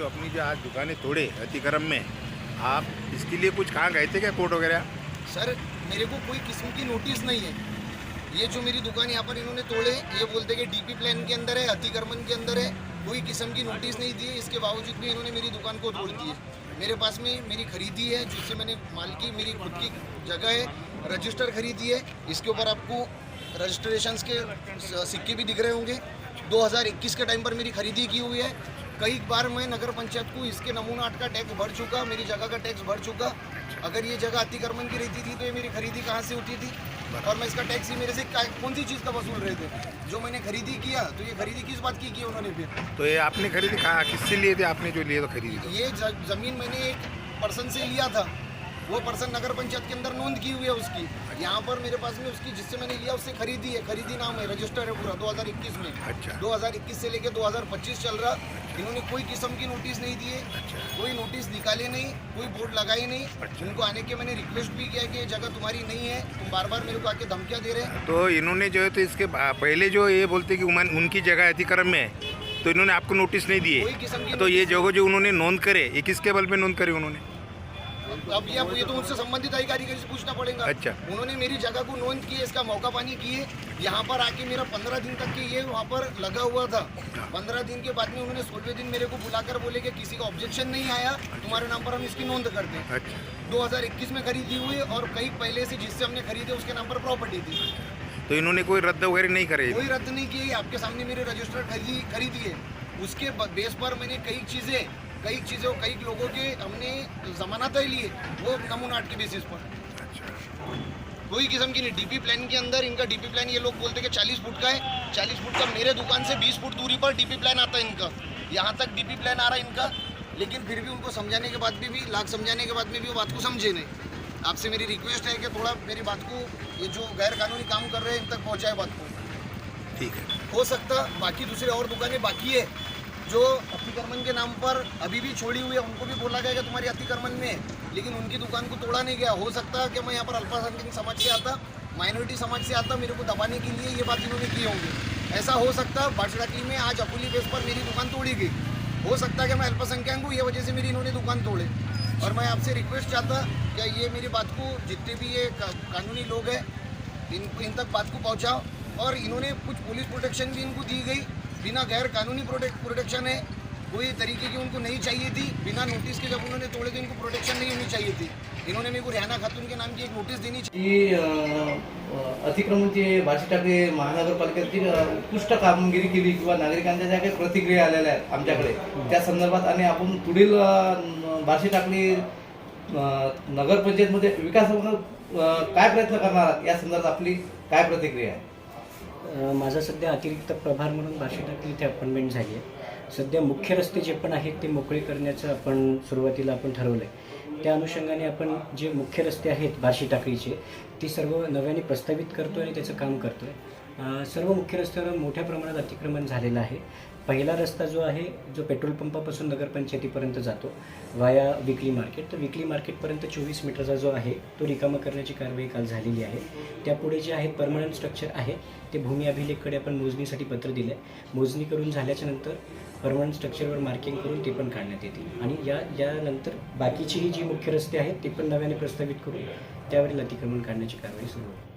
जो अपनी जो आज दुकानें तोड़े अतिक्रम में, आप इसके लिए कुछ कहाँ गए थे क्या, कोर्ट वगैरह? सर मेरे को कोई किस्म की नोटिस नहीं है। ये जो मेरी दुकान यहाँ पर इन्होंने तोड़े, ये बोलते कि डीपी प्लान के अंदर है, अतिक्रमण के अंदर है, कोई किस्म की नोटिस नहीं दी है। इसके बावजूद भी इन्होंने मेरी दुकान को तोड़ दी है। मेरे पास में मेरी खरीदी है, जिससे मैंने माल की मेरी खुद की जगह है, रजिस्टर खरीदी है। इसके ऊपर आपको रजिस्ट्रेशन के सिक्के भी दिख रहे होंगे। 2021 के टाइम पर मेरी खरीदी की हुई है। कई बार मैं नगर पंचायत को इसके नमूना 8 का टैक्स भर चुका, मेरी जगह का टैक्स भर चुका। अगर ये जगह अतिक्रमण की रहती थी तो ये मेरी खरीदी कहाँ से होती थी, और मैं इसका टैक्स ही मेरे से कौन सी चीज़ का वसूल रहे थे। जो मैंने खरीदी किया, तो ये खरीदी किस बात की उन्होंने फिर? तो ये आपने खरीदी कहाँ, किससे लिए थे आपने, जो लिए तो खरीदी तो? ये ज़मीन मैंने एक पर्सन से लिया था। वो पर्सन नगर पंचायत के अंदर नोंद की हुई है उसकी। यहाँ पर मेरे पास में उसकी जिससे मैंने लिया उससे खरीदी है, खरीदी नाम है, रजिस्टर है पूरा 2021 में। अच्छा। 2021 से लेके 2025 चल रहा। इन्होंने कोई किस्म की नोटिस नहीं दी है। अच्छा। कोई नोटिस निकाले नहीं, कोई बोर्ड लगाई नहीं। अच्छा। उनको आने के मैंने रिक्वेस्ट भी किया कि ये जगह तुम्हारी नहीं है, तुम बार बार मेरे को आके धमकियाँ दे रहे हैं। तो इन्होंने जो है तो इसके पहले जो ये बोलते कि उनकी जगह अतिक्रम में है, तो इन्होंने आपको नोटिस नहीं कोई दिए। किस्म की तो ये जगह जो उन्होंने नोंद करे, ये किसके बल पे नोंद करे उन्होंने? अब ये तो उनसे संबंधित अधिकारी से पूछना पड़ेगा। अच्छा। उन्होंने मेरी जगह को नोंद की है, इसका मौका पानी किए। यहाँ पर आके मेरा 15 दिन तक के ये वहाँ पर लगा हुआ था। 15 दिन के बाद में उन्होंने 16वें दिन मेरे को बुलाकर बोले कि किसी का ऑब्जेक्शन नहीं आया, तुम्हारे नाम पर हम इसकी नोंद करते हैं। अच्छा। 2021 में खरीदी हुई, और कई पहले से जिससे हमने खरीदे उसके नाम पर प्रॉपर्टी थी। तो इन्होंने कोई रद्द वगैरह नहीं करे? कोई रद्द नहीं किए। आपके सामने मेरे रजिस्टर खरीदी है। उसके बेस पर मैंने कई लोगों के हमने जमानत लिए, वो नमूना 8 के बेसिस पर। कोई किस्म की नहीं। डीपी प्लान के अंदर इनका डीपी प्लान, ये लोग बोलते हैं कि 40 फुट का है। 40 फुट का मेरे दुकान से 20 फुट दूरी पर डीपी प्लान आता है इनका। यहाँ तक डीपी प्लान आ रहा है इनका, लेकिन फिर भी उनको समझाने के बाद भी लाख समझाने के बाद में भी वो बात को समझे नहीं। आपसे मेरी रिक्वेस्ट है कि थोड़ा मेरी बात को, ये जो गैर कानूनी काम कर रहे हैं, इन तक पहुँचाए बात को। ठीक है। हो सकता बाकी दूसरे और दुकानें बाकी है जो अतिक्रमण के नाम पर अभी भी छोड़ी हुई है, उनको भी बोला गया कि तुम्हारी अतिक्रमण में है, लेकिन उनकी दुकान को तोड़ा नहीं गया। हो सकता है कि मैं यहाँ पर अल्पसंख्यक समाज से आता, माइनॉरिटी समाज से आता, मेरे को दबाने के लिए ये बात इन्होंने की होंगी। ऐसा हो सकता है बाटलाटी में आज अपुली बेस पर मेरी दुकान तोड़ी गई। हो सकता है कि मैं अल्पसंख्यक हूँ, ये वजह से मेरी इन्होंने दुकान तोड़े। और मैं आपसे रिक्वेस्ट चाहता कि ये मेरी बात को, जितने भी ये कानूनी लोग हैं, इन तक बात को पहुँचाओ। और इन्होंने कुछ पुलिस प्रोटेक्शन भी इनको दी गई, बिना गैर कानूनी प्रोटेक्शन है, कोई तरीके की उनको नहीं चाहिए थी। बिना नोटिस के जब उन्होंने तोड़े तो इनको प्रोटेक्शन नहीं होनी चाहिए थी। इन्होंने मेरे को रेहाना खातून के नाम की एक नोटिस देनी चाहिए। अतिक्रमणची बार्शी टाकळी महानगरपालिकेची उत्कृष्ट कामगिरी केली किंवा नागरिकांच्या ज्या काही प्रतिक्रिया आलेल्या आहेत आमच्याकडे, त्या संदर्भात आणि आपण पुढील बार्शी टाकळी नगरपंचायतमध्ये विकासावर काय प्रयत्न करणार आहात, या संदर्भात आपली काय प्रतिक्रिया आहे? माझा सध्या अतिरिक्त प्रभार म्हणून बार्शी टाकळी इथे अपॉइंटमेंट झाली आहे. सध्या मुख्य रस्ते जे पण आहेत ते मोकळे करण्याचं आपण सुरुवातीला ठरवलं आहे. त्या अनुषंगाने आपण जे मुख्य रस्ते आहेत बार्शी टाकळीचे, ते सर्व नव्याने प्रस्तावित करतो आणि त्याचं काम करतो आहे. सर्व मुख्य रस्त्यावर मोठ्या प्रमाणात अतिक्रमण झालेलं आहे. पहिला रस्ता जो आहे, जो पेट्रोल पंपापासून नगरपंचायतीपर्यंत जातो वाया विकली मार्केट, तर विकली मार्केटपर्यंत 24 मीटरचा जो आहे तो रिकामा करण्याची कारवाई काल झालेली आहे. त्यापुढे जे आहे परमनंट स्ट्रक्चर आहे ते भूमी अभिलेखकडे आपण मोजणीसाठी पत्र दिलं आहे. मोजणी करून झाल्याच्या नंतर परमनंट स्ट्रक्चरवर मार्किंग करून ते पण काढण्यात येतील. आणि यानंतर बाकीचीही जी मुख्य रस्ते आहेत ते पण नव्याने प्रस्तावित करून त्यावरील अतिक्रमण काढण्याची कारवाई सुरू होईल.